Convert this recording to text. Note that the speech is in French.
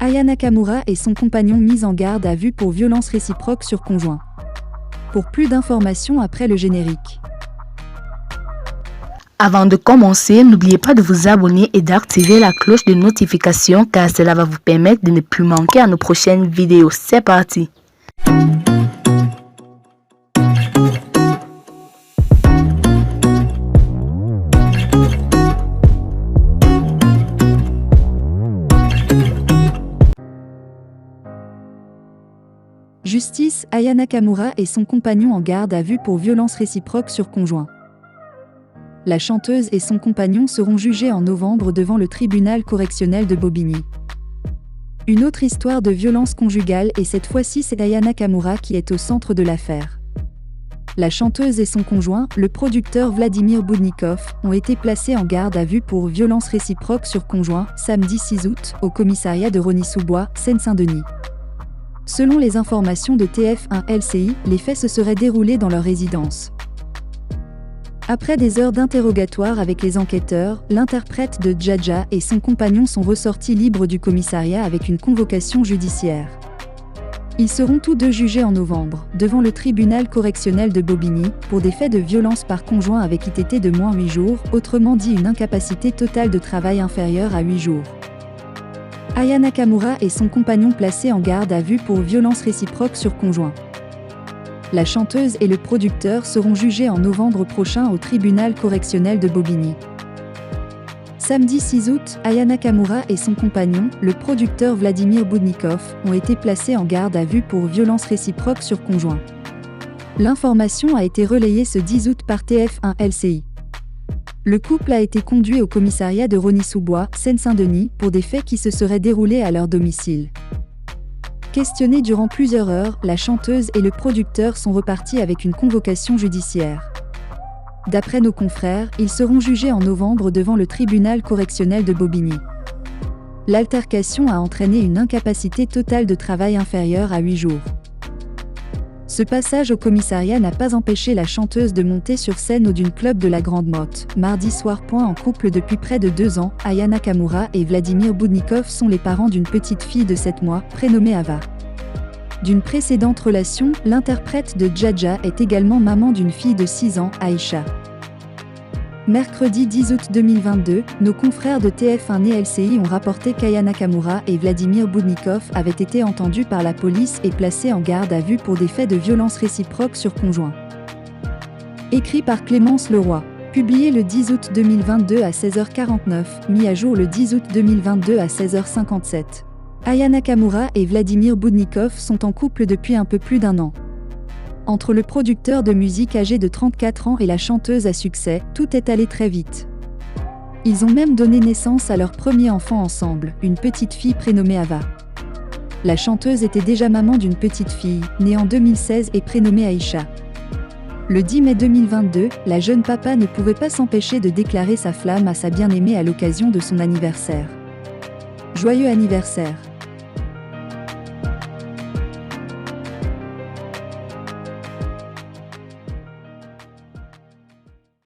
Aya Nakamura et son compagnon mis en garde à vue pour violence réciproque sur conjoint. Pour plus d'informations après le générique. Avant de commencer, n'oubliez pas de vous abonner et d'activer la cloche de notification car cela va vous permettre de ne plus manquer à nos prochaines vidéos. C'est parti! Justice, Aya Nakamura et son compagnon en garde à vue pour violence réciproque sur conjoint. La chanteuse et son compagnon seront jugés en novembre devant le tribunal correctionnel de Bobigny. Une autre histoire de violence conjugale et cette fois-ci c'est Aya Nakamura qui est au centre de l'affaire. La chanteuse et son conjoint, le producteur Vladimir Boudnikov, ont été placés en garde à vue pour violence réciproque sur conjoint samedi 6 août au commissariat de Rosny-sous-Bois, Seine-Saint-Denis. Selon les informations de TF1 LCI, les faits se seraient déroulés dans leur résidence. Après des heures d'interrogatoire avec les enquêteurs, l'interprète de Dja et son compagnon sont ressortis libres du commissariat avec une convocation judiciaire. Ils seront tous deux jugés en novembre, devant le tribunal correctionnel de Bobigny, pour des faits de violence par conjoint avec ITT de moins 8 jours, autrement dit une incapacité totale de travail inférieure à 8 jours. Aya Nakamura et son compagnon placés en garde à vue pour violence réciproque sur conjoint. La chanteuse et le producteur seront jugés en novembre prochain au tribunal correctionnel de Bobigny. Samedi 6 août, Aya Nakamura et son compagnon, le producteur Vladimir Boudnikov, ont été placés en garde à vue pour violence réciproque sur conjoint. L'information a été relayée ce 10 août par TF1 LCI. Le couple a été conduit au commissariat de Rosny-sous-Bois, Seine-Saint-Denis, pour des faits qui se seraient déroulés à leur domicile. Questionnés durant plusieurs heures, la chanteuse et le producteur sont repartis avec une convocation judiciaire. D'après nos confrères, ils seront jugés en novembre devant le tribunal correctionnel de Bobigny. L'altercation a entraîné une incapacité totale de travail inférieure à 8 jours. Ce passage au commissariat n'a pas empêché la chanteuse de monter sur scène au Dune Club de la Grande Motte. Mardi soir. En couple depuis près de 2 ans, Aya Nakamura et Vladimir Boudnikov sont les parents d'une petite fille de 7 mois, prénommée Ava. D'une précédente relation, l'interprète de Dja est également maman d'une fille de 6 ans, Aïcha. Mercredi 10 août 2022, nos confrères de TF1 et LCI ont rapporté qu'Aya Nakamura et Vladimir Boudnikov avaient été entendus par la police et placés en garde à vue pour des faits de violence réciproque sur conjoint. Écrit par Clémence Leroy. Publié le 10 août 2022 à 16h49, mis à jour le 10 août 2022 à 16h57. Aya Nakamura et Vladimir Boudnikov sont en couple depuis un peu plus d'1 an. Entre le producteur de musique âgé de 34 ans et la chanteuse à succès, tout est allé très vite. Ils ont même donné naissance à leur premier enfant ensemble, une petite fille prénommée Ava. La chanteuse était déjà maman d'une petite fille, née en 2016 et prénommée Aïcha. Le 10 mai 2022, la jeune papa ne pouvait pas s'empêcher de déclarer sa flamme à sa bien-aimée à l'occasion de son anniversaire. Joyeux anniversaire!